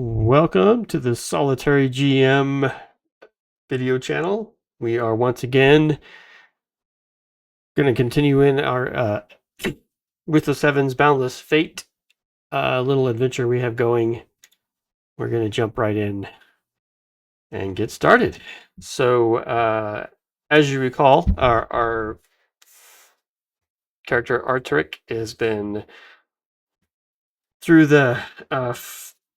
Welcome to the Solitary GM video channel. We are once again going to continue in our Ruthless Seven's Boundless Fate little adventure we have going. We're going to jump right in and get started. So, as you recall, our character Arterik has been through the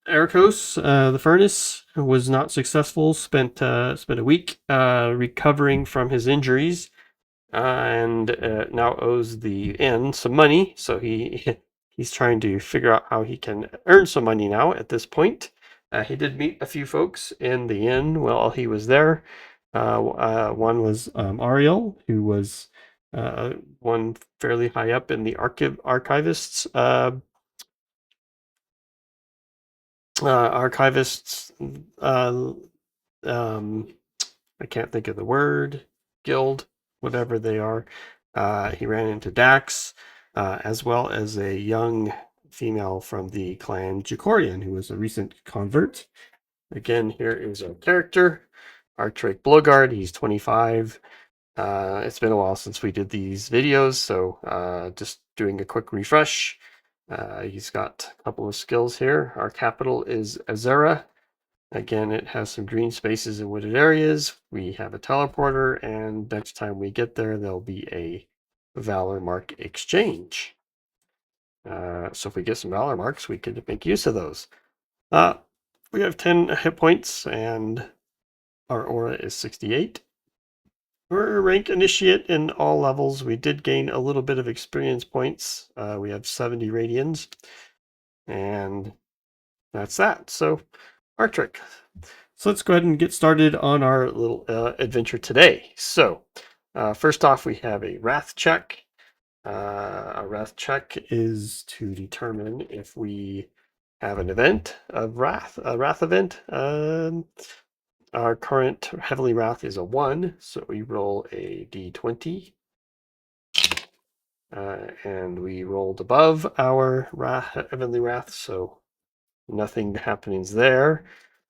Yeross, the furnace, was not successful. Spent a week recovering from his injuries, and now owes the inn some money. So he's trying to figure out how he can earn some money now. At this point, he did meet a few folks in the inn while he was there. One was Ariel, who was one fairly high up in the Archivists. Archivists, I can't think of the word, guild, whatever they are. He ran into Dax, as well as a young female from the clan Jukorian, who was a recent convert. Again, here is our character, Arterik Blogard. He's 25. It's been a while since we did these videos, so just doing a quick refresh. He's got a couple of skills here. Our capital is Azera. Again, it has some green spaces and wooded areas. We have a teleporter, and next time we get there, there'll be a Valor Mark exchange. So if we get some Valor Marks, we could make use of those. We have 10 hit points, and our aura is 68. We're rank initiate in all levels. We did gain a little bit of experience points. We have 70 radians, and that's that. So, Arterik. So let's go ahead and get started on our little adventure today. So, first off, we have a wrath check. A wrath check is to determine if we have an event of wrath, a wrath event. Our current Heavenly Wrath is a 1, so we roll a d20. And we rolled above our Heavenly Wrath, so nothing happenings there.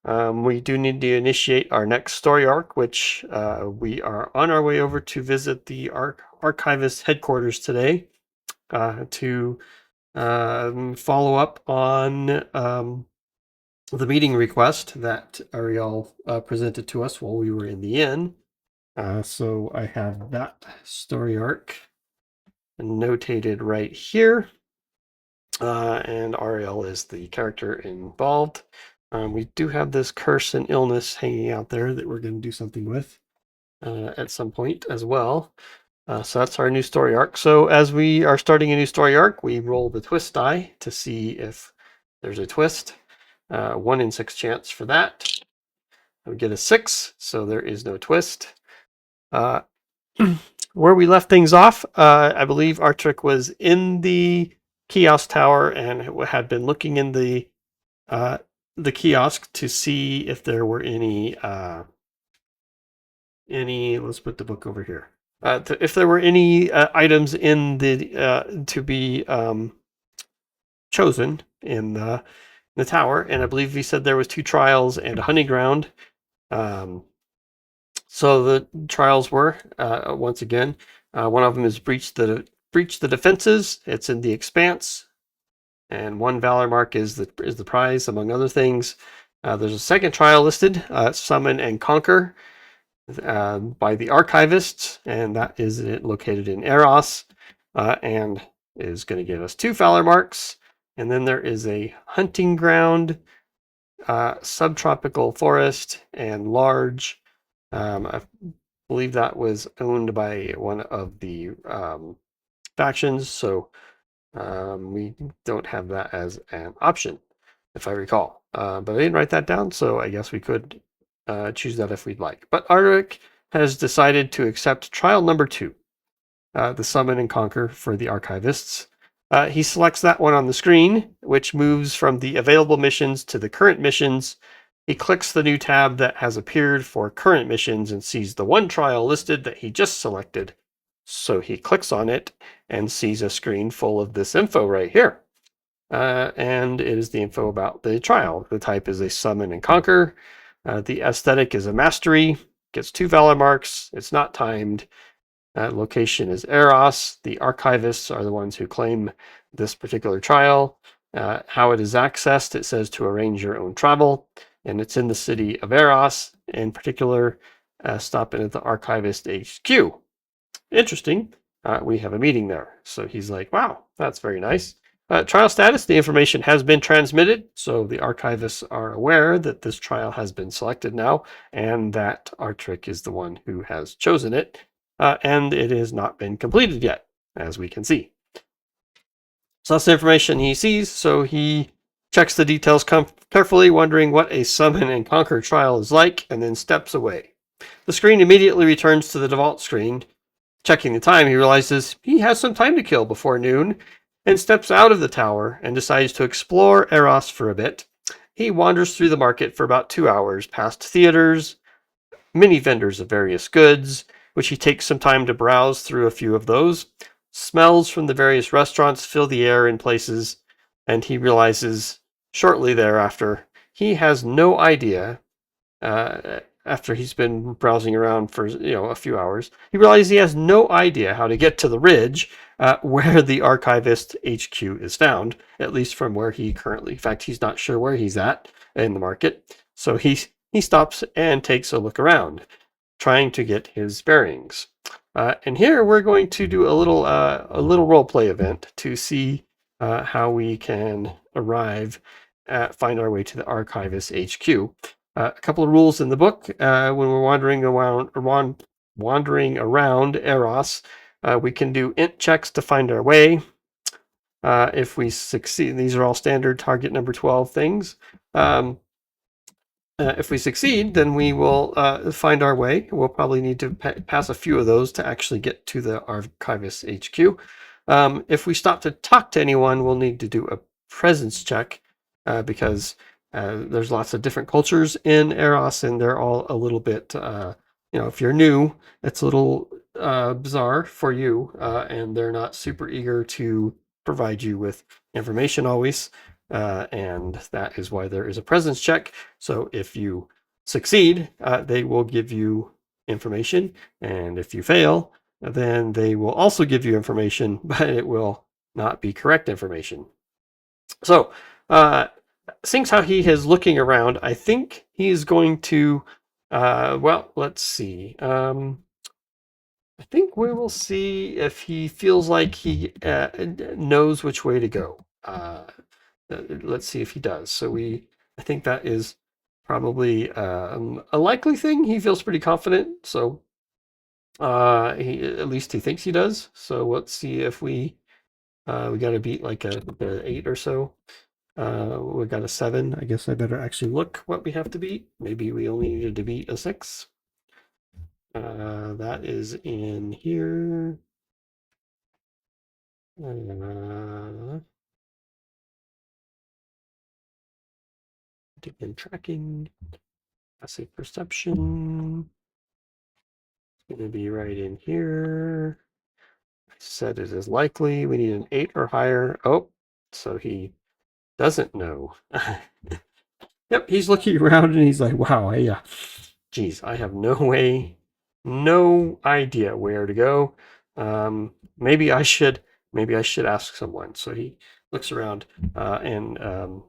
We do need to initiate our next story arc, which we are on our way over to visit the Archivist headquarters today to follow up on the meeting request that Ariel presented to us while we were in the inn. So I have that story arc notated right here. And Ariel is the character involved. We do have this curse and illness hanging out there that we're going to do something with at some point as well. So that's our new story arc. So as we are starting a new story arc, we roll the twist die to see if there's a twist. 1 in 6 chance for that. We get a 6, so there is no twist. Where we left things off, I believe Arterik was in the kiosk tower and had been looking in the kiosk to see if there were any. Let's put the book over here. If there were any items in the to be chosen in the tower, and I believe he said there was 2 trials and a hunting ground. So the trials were once again, one of them is breach the defenses. It's in the Expanse, and 1 Valor Mark is the prize, among other things. There's a second trial listed, Summon and Conquer, by the Archivists, and that is located in Yeross, and is going to give us 2 Valor Marks. And then there is a hunting ground, subtropical forest, and large. I believe that was owned by one of the factions, so we don't have that as an option, if I recall. But I didn't write that down, so I guess we could choose that if we'd like. But Arterik has decided to accept trial number 2, the Summon and Conquer for the Archivists. He selects that one on the screen, which moves from the available missions to the current missions. He clicks the new tab that has appeared for current missions and sees the 1 trial listed that he just selected. So he clicks on it and sees a screen full of this info right here. and it is the info about the trial. The type is a summon and conquer. The aesthetic is a mastery. Gets 2 valor marks. It's not timed. Location is Yeross. The Archivists are the ones who claim this particular trial. How it is accessed, it says to arrange your own travel, and it's in the city of Yeross. In particular, stop in at the Archivist HQ. Interesting. We have a meeting there. So he's like, wow, that's very nice. Trial status, the information has been transmitted, so the archivists are aware that this trial has been selected now, and that Arterik is the one who has chosen it, and it has not been completed yet, as we can see. So that's the information he sees, so he checks the details carefully, wondering what a summon and conquer trial is like, and then steps away. The screen immediately returns to the default screen. Checking the time, he realizes he has some time to kill before noon, and steps out of the tower and decides to explore Yeross for a bit. He wanders through the market for about 2 hours, past theaters, many vendors of various goods, which he takes some time to browse through a few of those. Smells from the various restaurants fill the air in places, and he realizes shortly thereafter he has no idea, after he's been browsing around for a few hours, he realizes he has no idea how to get to the ridge where the Archivist HQ is found, at least from where he currently, in fact, he's not sure where he's at in the market. So he stops and takes a look around, trying to get his bearings. And here we're going to do a little role play event to see how we can find our way to the Archivist HQ. A couple of rules in the book when we're wandering around Yeross. We can do int checks to find our way. If we succeed, these are all standard target number 12 things. If we succeed, then we will find our way. We'll probably need to pass a few of those to actually get to the Archivist HQ. If we stop to talk to anyone, we'll need to do a presence check because there's lots of different cultures in Yeross, and they're all a little bit, if you're new, it's a little bizarre for you, and they're not super eager to provide you with information always, and that is why there is a presence check. So if you succeed, they will give you information, and if you fail, then they will also give you information, but it will not be correct information. So, seeing how he is looking around, I think he's going to, let's see. I think we will see if he feels like he knows which way to go. Let's see if he does. So I think that is probably a likely thing. He feels pretty confident, so at least he thinks he does. So let's see if we got to beat like a 8 or so. We got a 7. I guess I better actually look what we have to beat. Maybe we only needed to beat a 6. That is in here. In tracking, passive perception. It's going to be right in here. I said it is likely. We need an 8 or higher. Oh, so he doesn't know. Yep, he's looking around and he's like, wow, geez, I have no idea where to go. Maybe I should ask someone. So he looks around and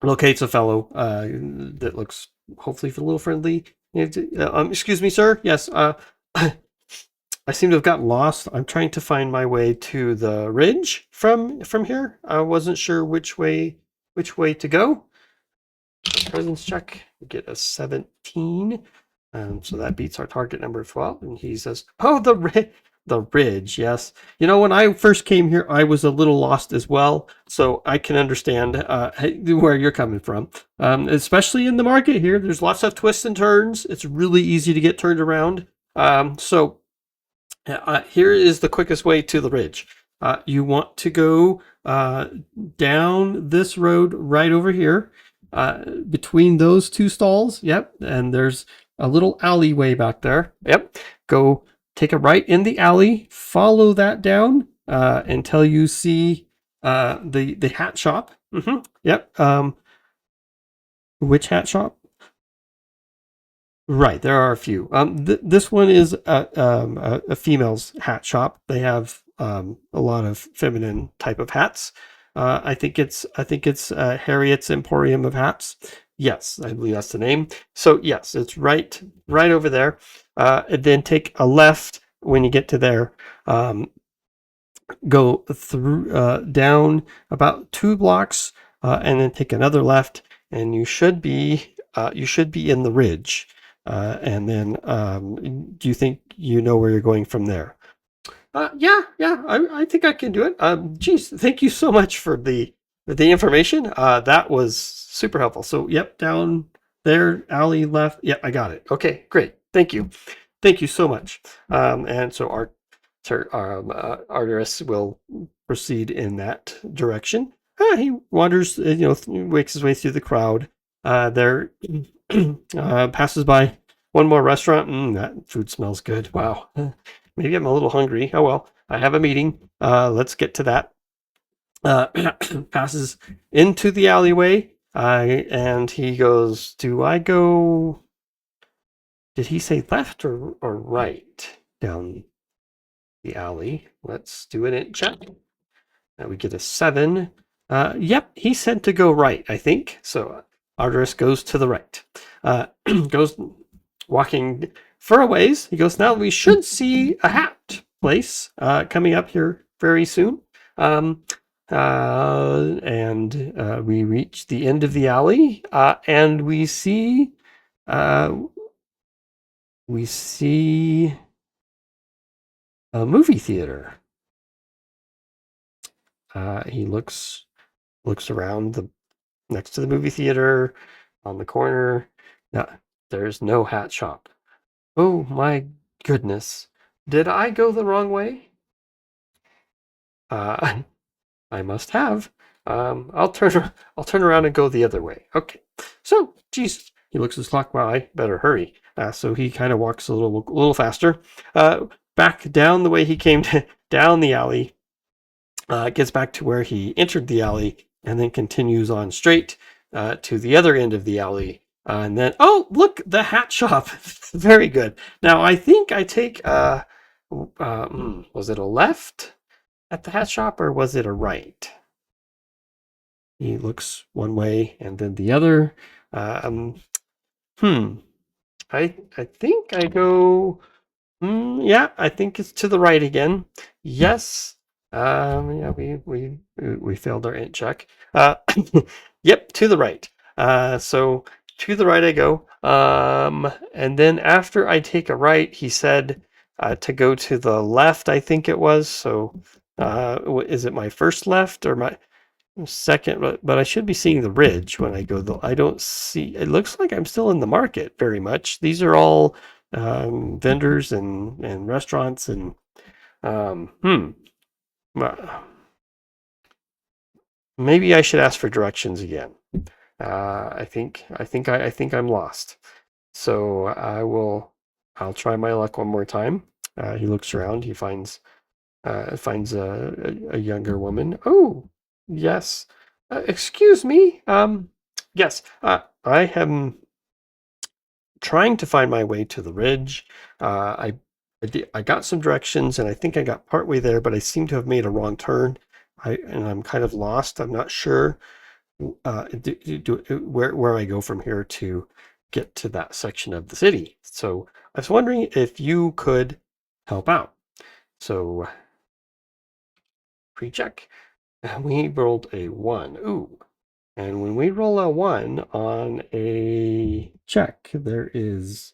locates a fellow that looks hopefully a little friendly. Excuse me, sir. Yes, I seem to have gotten lost. I'm trying to find my way to the ridge from here. I wasn't sure which way to go. Presence check. We get a 17. So that beats our target number 12. And he says, "Oh, the ridge. Yes. When I first came here, I was a little lost as well. So I can understand where you're coming from. Especially in the market here, there's lots of twists and turns. It's really easy to get turned around. So here is the quickest way to the ridge. You want to go down this road right over here, between those two stalls. Yep, and there's a little alleyway back there. Yep, go take a right in the alley, follow that down until you see The hat shop. Yep. Which hat shop? Right, there are a few. This one is a female's hat shop. They have a lot of feminine type of hats. I think it's Harriet's Emporium of Hats. Yes, I believe that's the name. So yes, it's right over there. And then take a left when you get to there. Go through down about 2 blocks, and then take another left, and you should be in the ridge. And then, do you think you know where you're going from there? Yeah, I think I can do it. Geez, thank you so much for the information. That was super helpful. So, yep, down there, alley left. Yep, I got it. Okay, great. Thank you so much. And so Arteris will proceed in that direction. He wanders, wakes his way through the crowd. There, passes by one more restaurant. That food smells good. Wow. Maybe I'm a little hungry. Oh well, I have a meeting. Let's get to that. Passes into the alleyway, and he goes, "Do I go? Did he say left or right down the alley? Let's do an int check." We get a 7. Yep, he said to go right, I think. So Arteris goes to the right. Goes walking for a ways. He goes, now we should see a hat place coming up here very soon. And we reach the end of the alley, and uh, we see a movie theater. He looks around the next to the movie theater on the corner. No, there's no hat shop. Oh my goodness. Did I go the wrong way? Uh, I must have. I'll turn around and go the other way. Okay. So, geez, he looks at his clock. Well, I better hurry. So he kind of walks a little faster. Back down the way he came down the alley. Gets back to where he entered the alley, and then continues on straight to the other end of the alley. And then, oh, look, the hat shop. Very good. Now, I think I take, was it a left at the hat shop or was it a right? He looks one way and then the other. Um, hmm. I think I go. Yeah, I think it's to the right again. Yes. Yeah, we failed our int check. Yep, to the right. So to the right I go. And then after I take a right, he said to go to the left, I think it was. So is it my first left or my second? But I should be seeing the ridge when I go. I don't see. It looks like I'm still in the market very much. These are all vendors and restaurants and um, uh, maybe I should ask for directions again. I think I'm lost. So I'll try my luck one more time. He looks around. He finds a younger woman. Oh, yes. Excuse me. Yes. I am trying to find my way to the ridge. I got some directions, and I think I got partway there, but I seem to have made a wrong turn. And I'm kind of lost. I'm not sure where I go from here to get to that section of the city. So I was wondering if you could help out. So pre-check. We rolled a 1. Ooh. And when we roll a 1 on a check, there is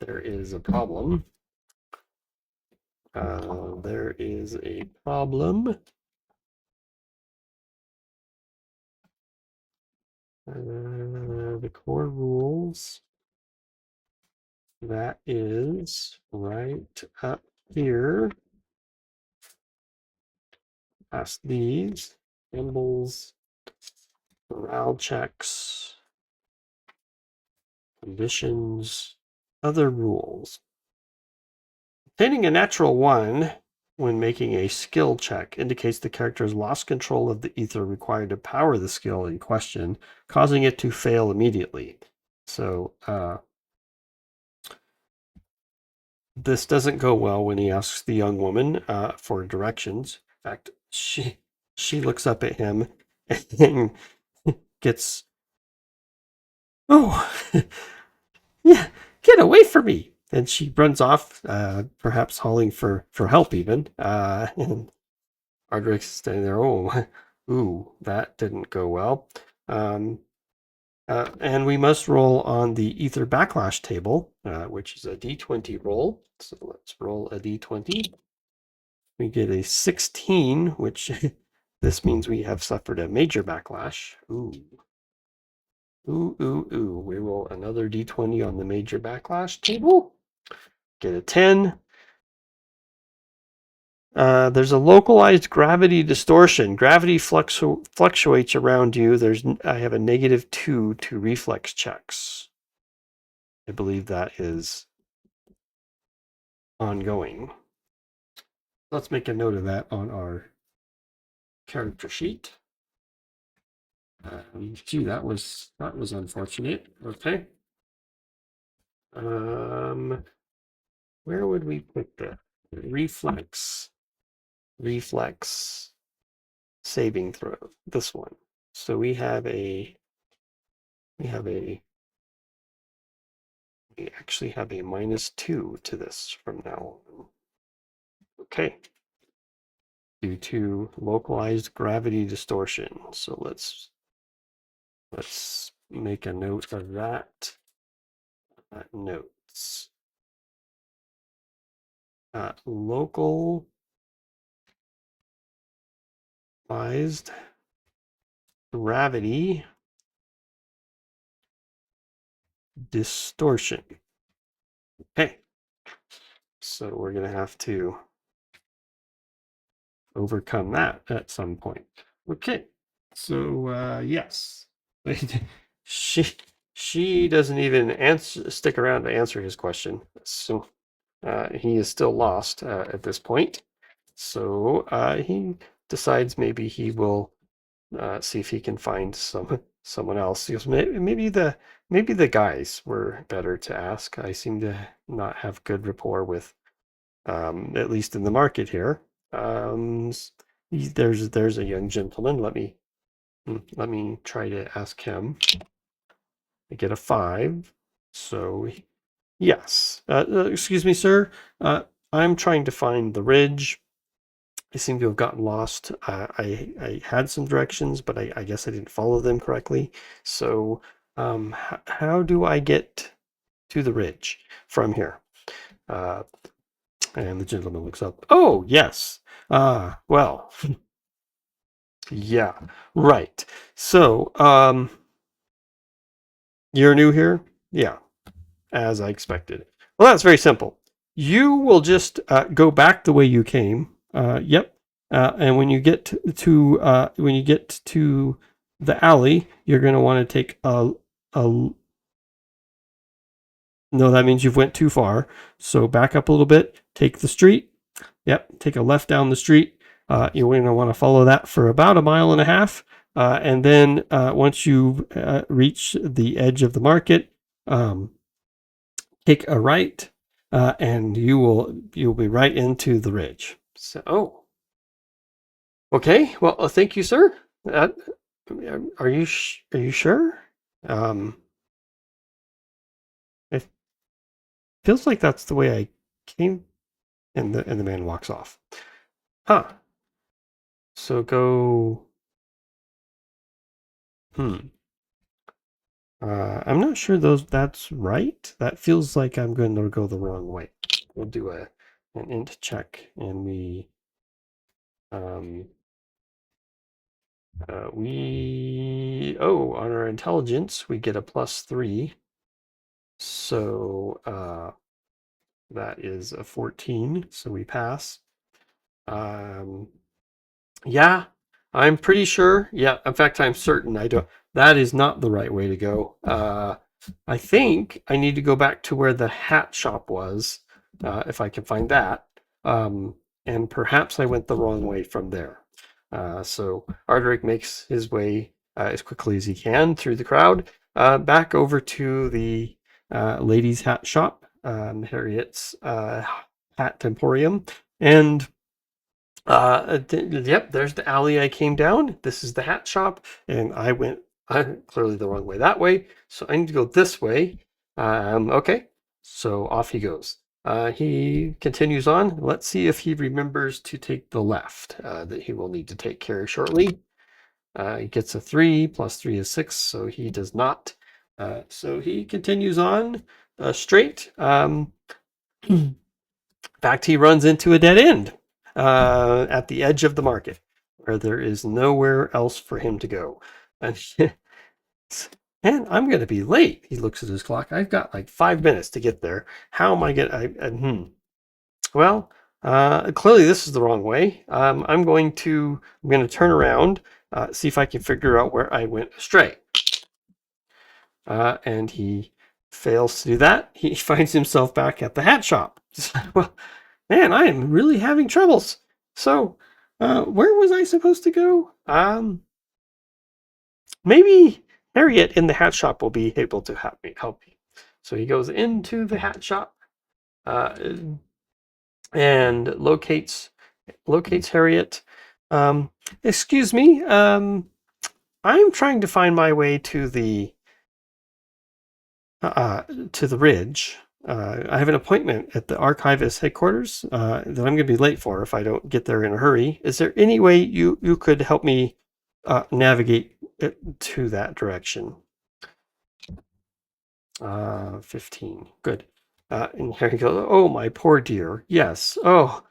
a problem. There is a problem. The core rules. That is right up here. Past these symbols, morale checks, conditions, other rules. Obtaining a natural 1 when making a skill check indicates the character has lost control of the ether required to power the skill in question, causing it to fail immediately. So this doesn't go well when he asks the young woman for directions. In fact, she looks up at him and gets, oh, yeah, get away from me. And she runs off, perhaps hauling for help even. And Arterik's standing there, oh, ooh, that didn't go well. And we must roll on the Ether Backlash table, which is a d20 roll. So let's roll a d20. We get a 16, which this means we have suffered a major backlash. Ooh. Ooh, ooh, ooh. We roll another d20 on the major backlash table. Get a 10. There's a localized gravity distortion. Gravity fluctuates around you. I have a -2 to reflex checks. I believe that is ongoing. Let's make a note of that on our character sheet. Gee, that was unfortunate. Okay. Where would we put the reflex saving throw? This one. So we actually have a -2 to this from now on. Okay. Due to localized gravity distortion. So let's make a note of that. Notes. Localized gravity distortion. Okay. So we're going to have to overcome that at some point. Okay. So yes. she doesn't even stick around to answer his question. So he is still lost at this point. So he decides maybe he will see if he can find someone else. He goes, maybe the guys were better to ask. I seem to not have good rapport with, at least in the market here. There's a young gentleman. Let me try to ask him. I get a 5. So yes. Excuse me, sir. I'm trying to find the ridge. I seem to have gotten lost. I had some directions, but I guess I didn't follow them correctly. So how do I get to the ridge from here? And the gentleman looks up. Oh, yes. Well, yeah, right. So you're new here? Yeah, as I expected. Well, that's very simple. You will just go back the way you came. Yep. And when you get to the alley, you're going to want to take a no, that means you've went too far. So back up a little bit, take the street. Yep, take a left down the street. You're going to want to follow that for about 1.5 miles. And then once you reach the edge of the market, take a right, and you'll be right into the ridge. So, oh, okay. Well, thank you, sir. Are you sure? It feels like that's the way I came. And the man walks off. Huh. So go. I'm not sure that's right. That feels like I'm going to go the wrong way. We'll do an int check, and we on our intelligence we get a +3. So that is a 14. So we pass. Yeah, I'm pretty sure. Yeah, in fact, I'm certain that is not the right way to go. I think I need to go back to where the hat shop was, if I can find that. and perhaps I went the wrong way from there. So Arterik makes his way as quickly as he can through the crowd back over to the ladies' hat shop, Harriet's hat emporium, and yep, there's the alley I came down. This is the hat shop, and I went clearly the wrong way that way, so I need to go this way. Okay, so off he goes. He continues on. Let's see if he remembers to take the left that he will need to take care shortly. He gets a 3, plus 3 is 6, so he does not. So he continues on straight. In fact, he runs into a dead end at the edge of the market where there is nowhere else for him to go. And man, I'm going to be late. He looks at his clock. I've got like 5 minutes to get there. How am I going to? Well, clearly this is the wrong way. I'm going to turn around, see if I can figure out where I went astray. And he fails to do that. He finds himself back at the hat shop. Well, man, I am really having troubles. So, where was I supposed to go? Maybe Harriet in the hat shop will be able to help me. So he goes into the hat shop and locates Harriet. Excuse me. I'm trying to find my way to the ridge. I have an appointment at the Archivist headquarters that I'm going to be late for if I don't get there in a hurry. Is there any way you could help me navigate to that direction? 15. Good. And here he goes. Oh, my poor dear. Yes. Oh,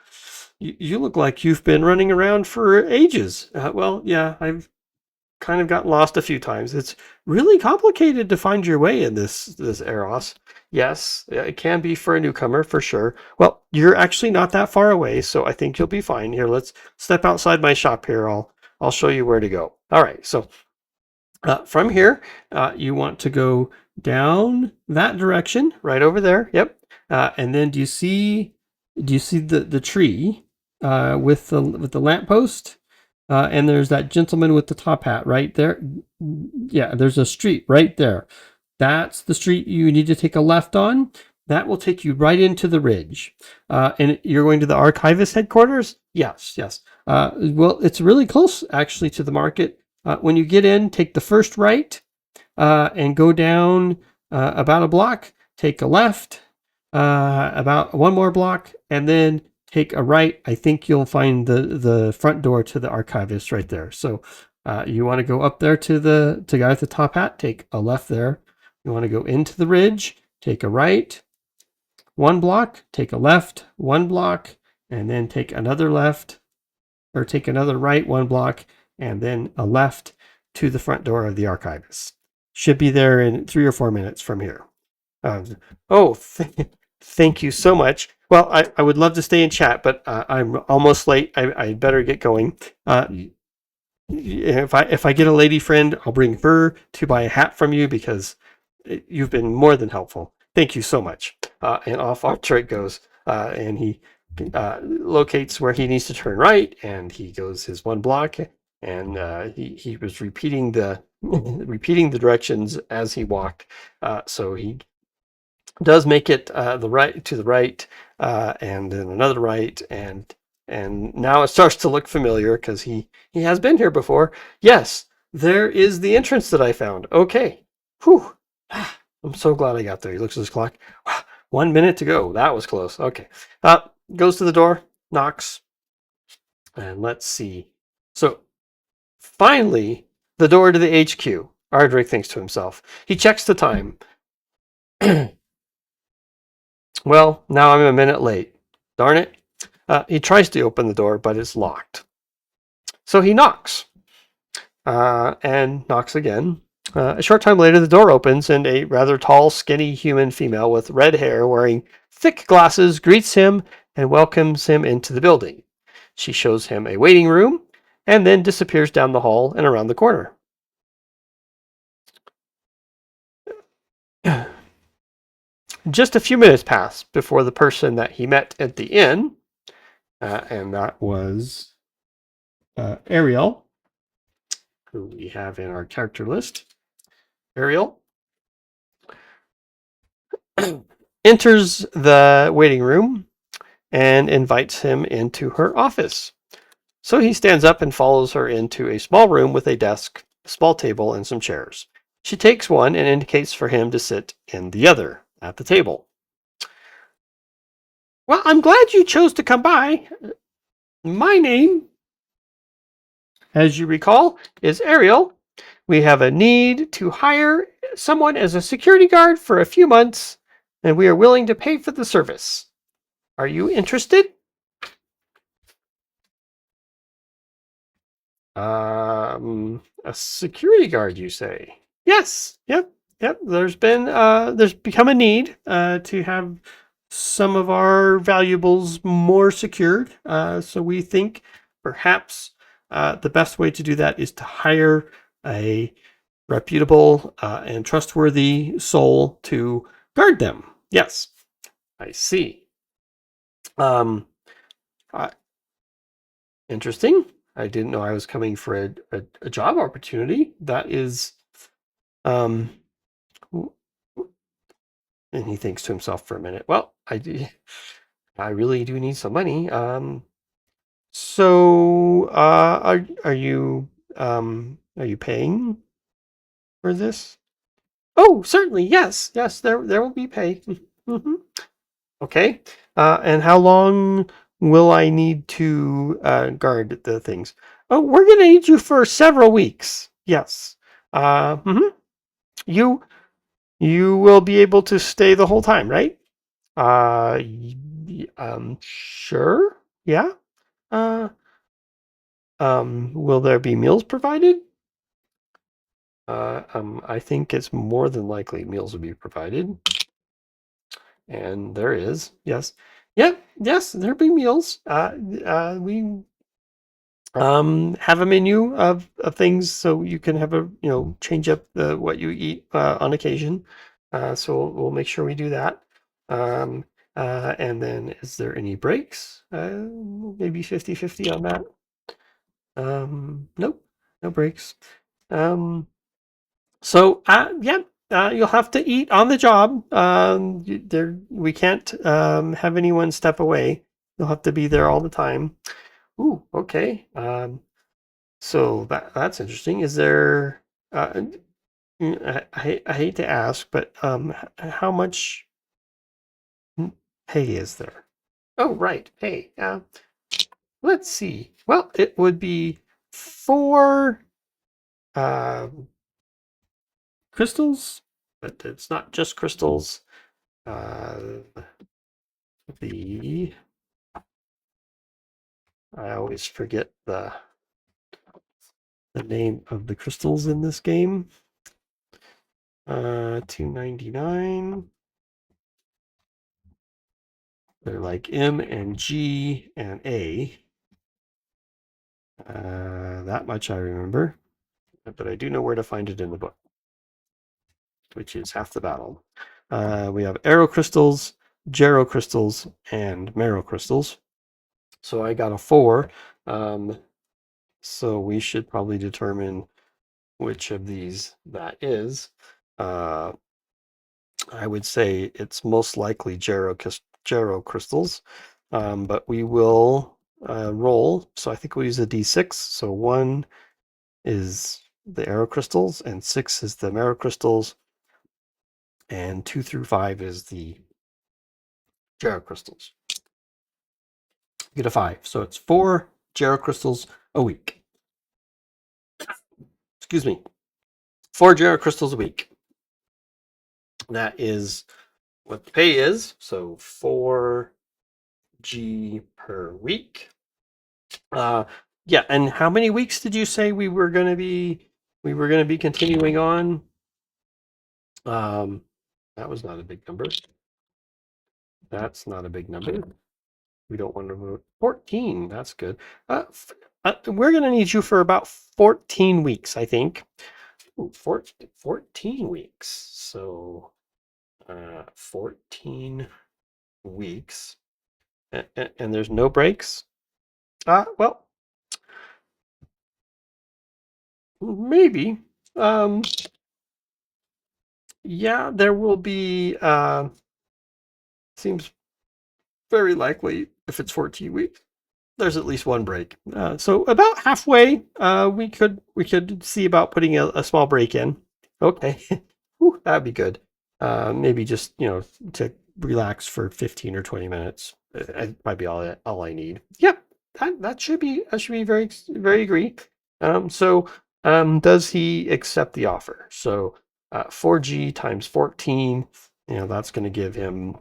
you look like you've been running around for ages. Well, yeah, I've kind of got lost a few times. It's really complicated to find your way in this Yeross. Yes, it can be for a newcomer, for sure. Well, you're actually not that far away, so I think you'll be fine. Here, let's step outside my shop here. I'll show you where to go. All right, so from here, you want to go down that direction, right over there. Yep. And then do you see the tree with the lamppost? And there's that gentleman with the top hat right there. Yeah, there's a street right there. That's the street you need to take a left on. That will take you right into the ridge. And you're going to the Archivist headquarters? Yes. Well, it's really close, actually, to the market. When you get in, take the first right and go down about a block. Take a left about one more block, and then take a right. I think you'll find the front door to the Archivist right there. So you want to go up there to the guy with the top hat, take a left there. You want to go into the ridge, take a right, 1 block, take a left, 1 block, and then take another left, or take another right, 1 block, and then a left to the front door of the Archivist. Should be there in 3 or 4 minutes from here. Thank you so much. Well, I would love to stay and chat, but I'm almost late. I better get going. If I get a lady friend, I'll bring her to buy a hat from you because you've been more than helpful. Thank you so much. And off Arterik goes, and he locates where he needs to turn right, and he goes his 1 block, and he was repeating the directions as he walked. So he does make it the right, and then another right, and now it starts to look familiar because he has been here before. Yes, there is the entrance that I found. Okay. Whew. I'm so glad I got there. He looks at his clock. 1 minute to go. That was close. Okay. Goes to the door, knocks, and let's see. So finally, the door to the HQ. Arterik thinks to himself. He checks the time. Well, now I'm a minute late. Darn it. He tries to open the door, but it's locked. So he knocks. And knocks again. A short time later, the door opens, and a rather tall, skinny human female with red hair wearing thick glasses greets him and welcomes him into the building. She shows him a waiting room and then disappears down the hall and around the corner. Just a few minutes pass before the person that he met at the inn and that was Ariel, who we have in our character list. Ariel enters the waiting room and invites him into her office. So he stands up and follows her into a small room with a desk, a small table, and some chairs. She takes one and indicates for him to sit in the other at the table. Well, I'm glad you chose to come by. My name, as you recall, is Ariel. We have a need to hire someone as a security guard for a few months, and we are willing to pay for the service. Are you interested? A security guard, you say? Yes. Yep. Yep. There's become a need to have some of our valuables more secured. So we think perhaps the best way to do that is to hire a reputable and trustworthy soul to guard them. Yes, I see. Um, uh, Interesting. I didn't know I was coming for a job opportunity. That is, um, and he thinks to himself for a minute. Well, I really do need some money. So, are you paying for this? Oh, certainly, yes, yes. There will be pay. Mhm. Okay. And how long will I need to guard the things? Oh, we're gonna need you for several weeks. Yes. Mhm. You you will be able to stay the whole time, right? Sure. Yeah. Uh, will there be meals provided? I think it's more than likely meals will be provided, and there is. Yes. Yep. Yes, there'll be meals. We have a menu of things so you can have change up what you eat on occasion. So we'll make sure we do that. Um, and then is there any breaks? Maybe 50-50 on that. Nope, no breaks. So yeah, you'll have to eat on the job. We can't have anyone step away. You'll have to be there all the time. Ooh, okay. So that's interesting. Is there? Uh, I hate to ask, but how much pay is there? Oh, right, pay. Let's see. Well, it would be 4 um, crystals, but it's not just crystals. Uh, the I always forget the name of the crystals in this game. 299. They're like M and G and A. That much I remember, but I do know where to find it in the book, which is half the battle. We have arrow crystals, gero crystals, and marrow crystals. So I got a 4. So we should probably determine which of these that is. I would say it's most likely gero crystals, but we will roll. So I think we'll use a d6. So 1 is the arrow crystals, and 6 is the marrow crystals, and 2 through 5 is the gero crystals. You get a 5. So it's 4 gero crystals a week. Excuse me. 4 gero crystals a week. That is what the pay is. So 4G per week. Yeah, and how many weeks did you say we were going to be continuing on? That was not a big number. That's not a big number. We don't want to vote 14. That's good. We're going to need you for about 14 weeks, I think. Ooh, 14 weeks. So 14 weeks. And there's no breaks? Well, maybe. Um, yeah, there will be. Seems very likely if it's 14 weeks. There's at least one break. So about halfway, we could see about putting a small break in. Okay, Whew, that'd be good. Maybe just to relax for 15 or 20 minutes. Might be all I need. Yep, that should be very agree. Does he accept the offer? So 4G times 14. That's going to give him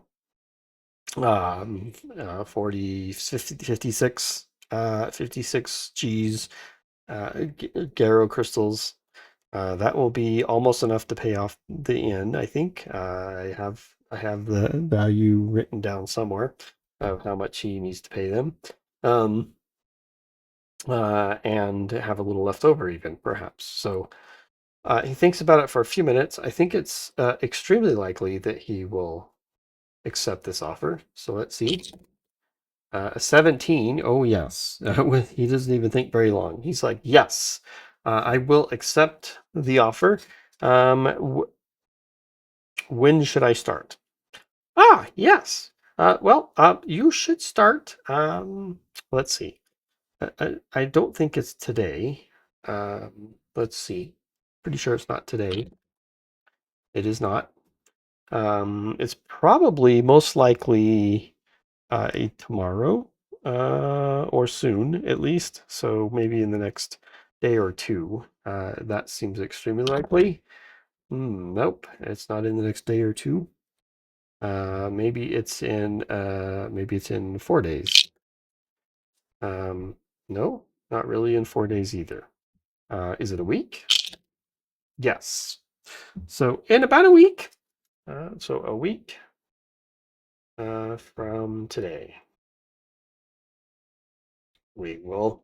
40, 50, 56, 56 G's, Garo crystals. That will be almost enough to pay off the inn, I think. I have the value written down somewhere of how much he needs to pay them. Um, and have a little left over even, perhaps. So he thinks about it for a few minutes. I think it's extremely likely that he will accept this offer. So let's see. A 17. Oh, yes. He doesn't even think very long. He's like, yes, I will accept the offer. When should I start? Ah, yes. You should start. Let's see. I don't think it's today. Let's see. Pretty sure it's not today. It is not. It's probably most likely tomorrow or soon at least. So maybe in the next day or two. That seems extremely likely. Nope, it's not in the next day or two. Maybe it's in 4 days. No, not really in 4 days either. Is it a week? Yes. So in about a week. So a week from today, we will.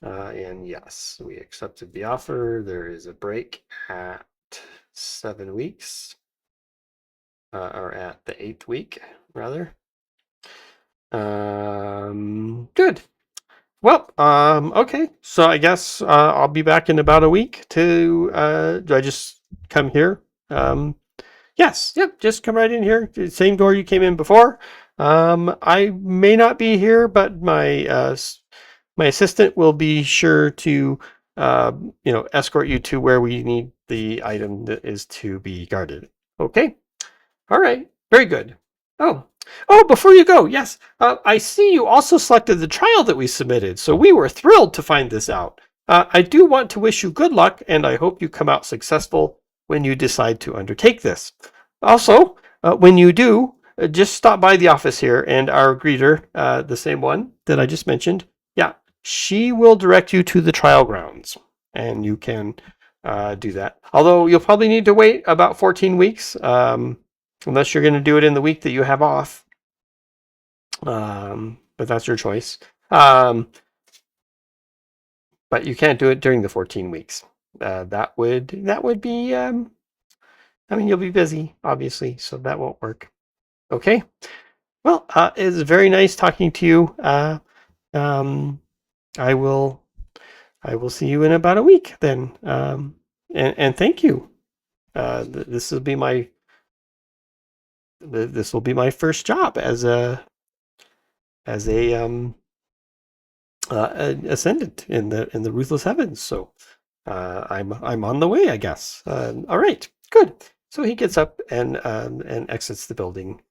And yes, we accepted the offer. There is a break at 7 weeks, or at the 8th week, rather. Good. Well, okay. So I guess I'll be back in about a week do I just come here? Yes, yep, just come right in here. Same door you came in before. I may not be here, but my assistant will be sure to escort you to where we need the item that is to be guarded. Okay. All right. Very good. Oh, before you go, yes, I see you also selected the trial that we submitted, so we were thrilled to find this out. I do want to wish you good luck, and I hope you come out successful when you decide to undertake this. Also, when you do, just stop by the office here, and our greeter, the same one that I just mentioned, yeah, she will direct you to the trial grounds, and you can do that. Although you'll probably need to wait about 14 weeks. Unless you're going to do it in the week that you have off. But that's your choice. But you can't do it during the 14 weeks. That would be, you'll be busy, obviously, so that won't work. Okay. Well, it's very nice talking to you. I will see you in about a week then. And thank you. This will be my first job as a ascendant in the Ruthless Heavens. So I'm on the way, I guess. All right, good. So he gets up and exits the building,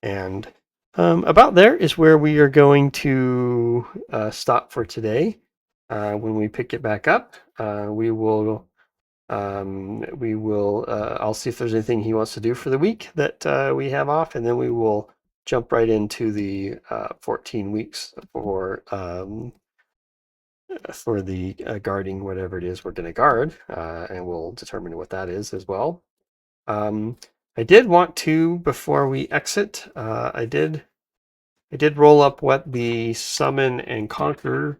and about there is where we are going to stop for today. When we pick it back up, we will. I'll see if there's anything he wants to do for the week that we have off, and then we will jump right into the 14 weeks for the guarding whatever it is we're going to guard, and we'll determine what that is as well. I did want to, before we exit, I did roll up what the summon and conquer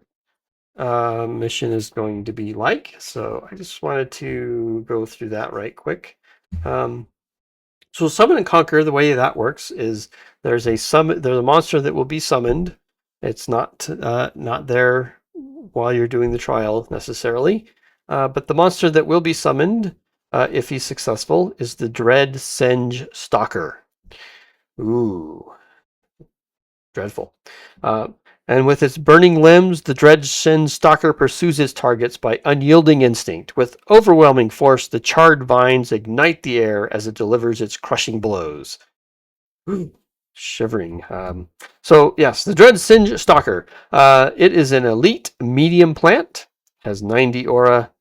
mission is going to be like. So I just wanted to go through that right quick. So summon and conquer, the way that works is there's a monster that will be summoned, It's not there while you're doing the trial necessarily, but the monster that will be summoned, if he's successful, is the Dread Senge Stalker. Ooh, dreadful. Uh, and with its burning limbs, the Dread Senge Stalker pursues its targets by unyielding instinct. With overwhelming force, the charred vines ignite the air as it delivers its crushing blows. Ooh, shivering. So yes, the Dread Singe Stalker. It is an elite medium plant. Has 90 aura,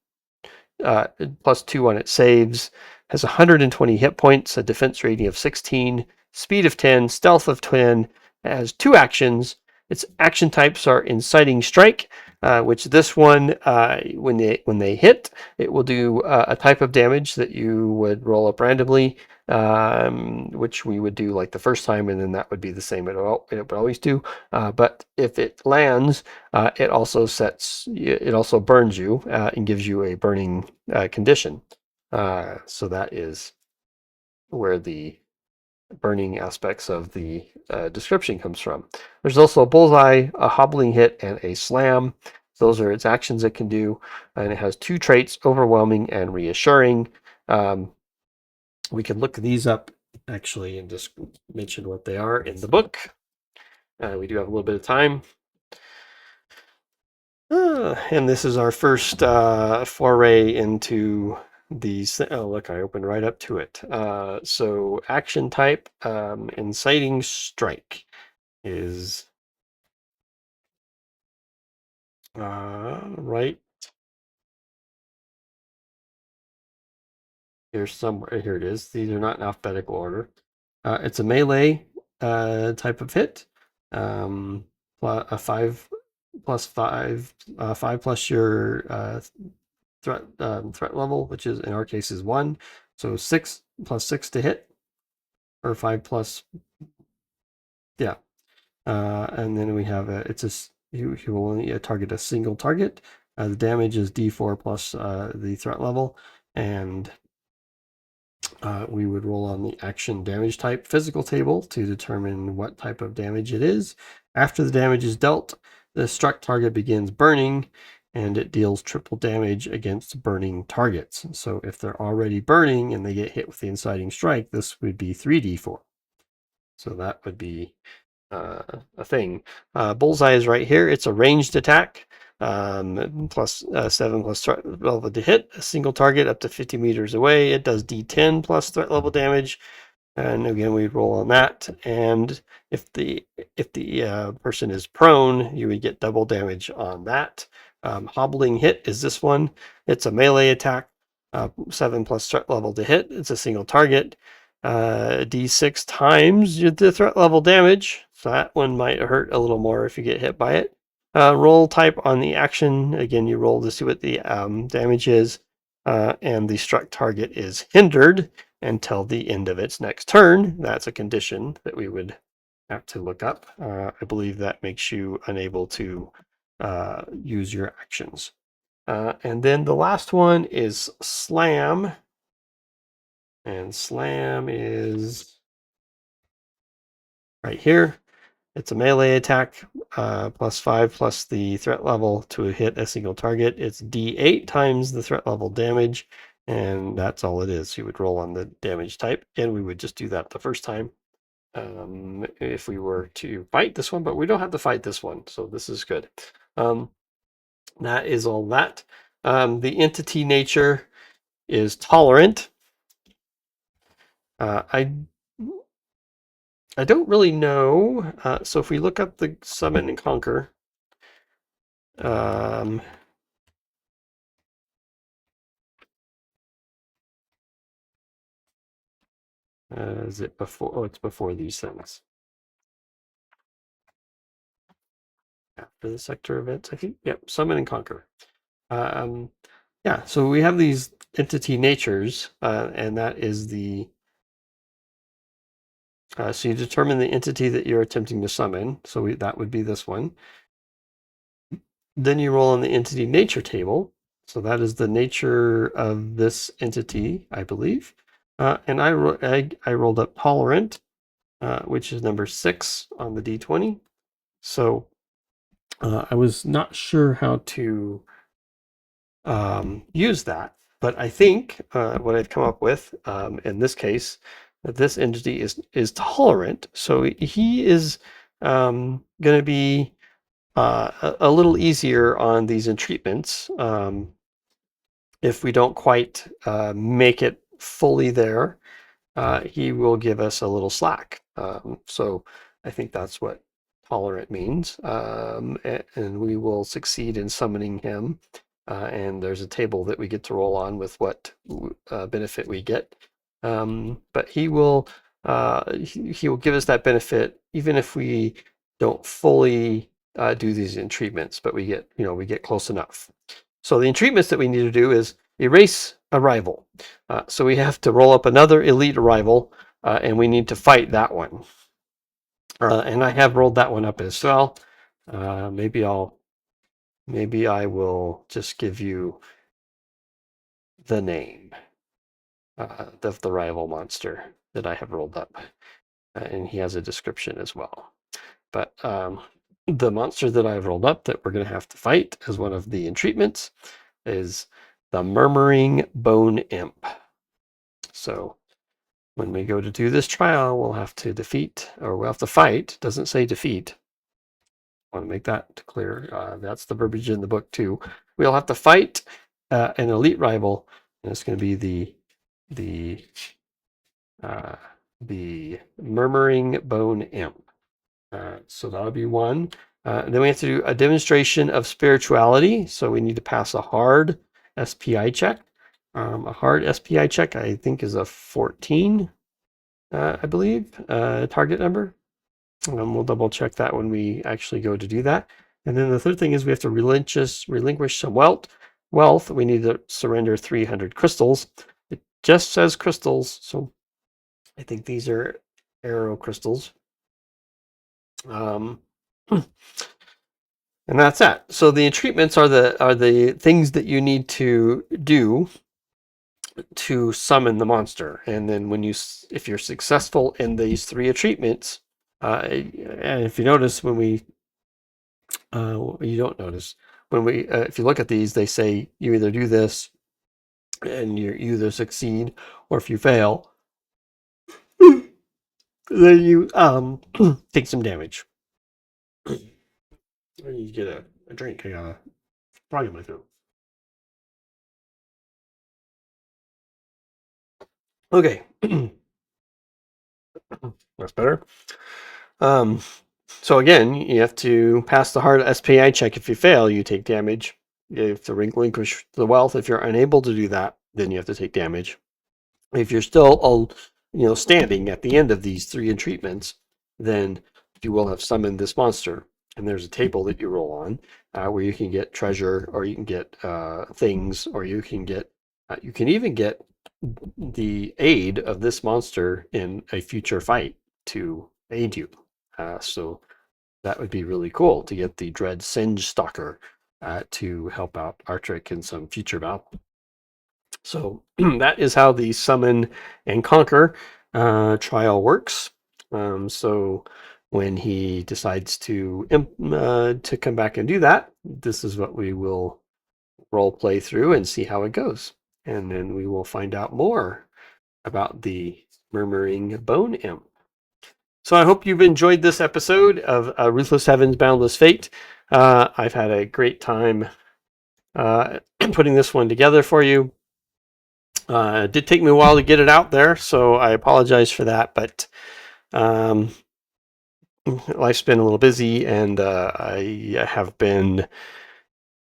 plus 2 on its saves. Has 120 hit points, a defense rating of 16, speed of 10, stealth of 10. It has 2 actions. Its action types are Inciting Strike, which this one, when they hit, it will do a type of damage that you would roll up randomly, which we would do like the first time, and then that would be the same it would always do. But if it lands, it also burns you and gives you a burning condition. So that is where the burning aspects of the description comes from. There's also a bullseye, a hobbling hit, and a slam. Those are its actions it can do, and it has 2 traits: overwhelming and reassuring. We can look these up actually and just mention what they are in the book. We do have a little bit of time. And this is our first foray into these. Oh, look, I opened right up to it. So action type, Inciting Strike is right here somewhere. Here it is. These are not in alphabetical order. It's a melee type of hit. A 5 plus 5, 5 plus your threat level, which is in our case is 1. So 6 plus 6 to hit, or 5 plus, yeah. And then we have you will only target a single target. The damage is D4 plus the threat level, and we would roll on the action damage type physical table to determine what type of damage it is. After the damage is dealt, the struck target begins burning, and it deals triple damage against burning targets. So if they're already burning and they get hit with the Inciting Strike, this would be 3d4. So that would be a thing. Bullseye is right here. It's a ranged attack. Plus 7 plus threat level to hit a single target up to 50 meters away. It does D10 plus threat level damage, and again we roll on that. And if the person is prone, you would get double damage on that. Hobbling hit is this one. It's a melee attack. 7 plus threat level to hit. It's a single target. D6 times the threat level damage. So that one might hurt a little more if you get hit by it. Roll type on the action. Again, you roll to see what the damage is. And the struck target is hindered until the end of its next turn. That's a condition that we would have to look up. I believe that makes you unable to use your actions. And then the last one is Slam. And Slam is right here. It's a melee attack, plus 5 plus the threat level to hit a single target. It's D8 times the threat level damage, and that's all it is. You would roll on the damage type, and we would just do that the first time if we were to fight this one, but we don't have to fight this one, so this is good. That is all that. The entity nature is tolerant. I don't really know. So if we look up the Summon and Conquer, is it before? Oh, it's before these things. After the sector events, I think. Yep, Summon and Conquer. Yeah, so we have these entity natures, and that is the. So you determine the entity that you're attempting to summon. So that would be this one. Then you roll on the entity nature table. So that is the nature of this entity, I believe. And I rolled up tolerant, which is number 6 on the D20. So I was not sure how to use that, but I think what I've come up with in this case, that this entity is tolerant, so he is going to be a little easier on these entreatments if we don't quite make it fully there. He will give us a little slack. So I think that's what tolerant means. And we will succeed in summoning him. And there's a table that we get to roll on with what benefit we get. But he will give us that benefit even if we don't fully do these entreatments, but we get close enough. So the entreatments that we need to do is erase a rival. So we have to roll up another elite rival, and we need to fight that one. And I have rolled that one up as well. Maybe I will just give you the name of the rival monster that I have rolled up, and he has a description as well. But the monster that I've rolled up that we're going to have to fight as one of the entreatments is the Murmuring Bone Imp. So when we go to do this trial, we'll have to fight. Doesn't say defeat. I want to make that clear. That's the verbiage in the book too. We'll have to fight an elite rival, and it's going to be the Murmuring Bone Imp. So that'll be one. Then we have to do a demonstration of spirituality. So we need to pass a hard SPI check. A hard SPI check, I think, is a 14, I believe, target number. We'll double check that when we actually go to do that. And then the third thing is we have to relinquish some wealth. We need to surrender 300 crystals. It just says crystals, so I think these are arrow crystals. And that's that. So the entreatments are the things that you need to do to summon the monster. And then if you're successful in these 3 entreatments, and if you notice you don't notice if you look at these, they say you either do this and you either succeed, or if you fail, then you take some damage. I need to get a drink. I got a frog in my throat. Okay. That's better. So again, you have to pass the hard SPI check. If you fail, you take damage. You have to relinquish the wealth. If you're unable to do that, then you have to take damage. If you're still standing at the end of these 3 entreatments, then you will have summoned this monster. And there's a table that you roll on where you can get treasure, or you can get things, or you can even get the aid of this monster in a future fight to aid you. So that would be really cool to get the Dread Singe Stalker to help out Arterik in some future battle. So that is how the Summon and Conquer trial works. So when he decides to come back and do that, this is what we will role play through and see how it goes. And then we will find out more about the Murmuring Bone Imp. So I hope you've enjoyed this episode of Ruthless Heaven's Boundless Fate. I've had a great time putting this one together for you. It did take me a while to get it out there, so I apologize for that, but life's been a little busy, and I have been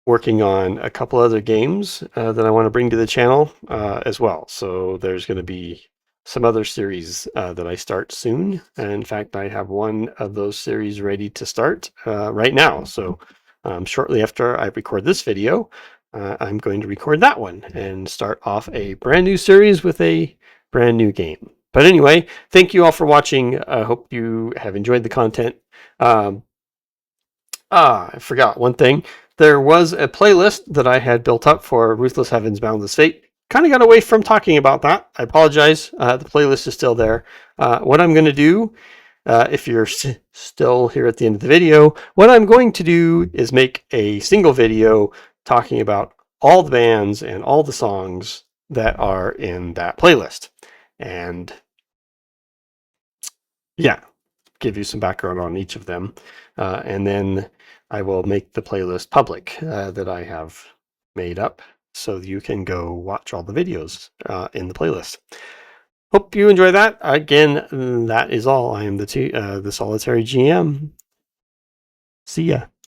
working on a couple other games that I want to bring to the channel as well. So there's going to be some other series that I start soon. And in fact, I have one of those series ready to start right now. So shortly after I record this video, I'm going to record that one and start off a brand new series with a brand new game. But anyway, thank you all for watching. I hope you have enjoyed the content. I forgot one thing. There was a playlist that I had built up for Ruthless Heaven's Boundless Fate. Kind of got away from talking about that. I apologize. The playlist is still there. What I'm going to do if you're still here at the end of the video, what I'm going to do is make a single video talking about all the bands and all the songs that are in that playlist. And yeah, give you some background on each of them. And then I will make the playlist public that I have made up so you can go watch all the videos in the playlist. Hope you enjoy that. Again, that is all. I am the Solitary GM. See ya.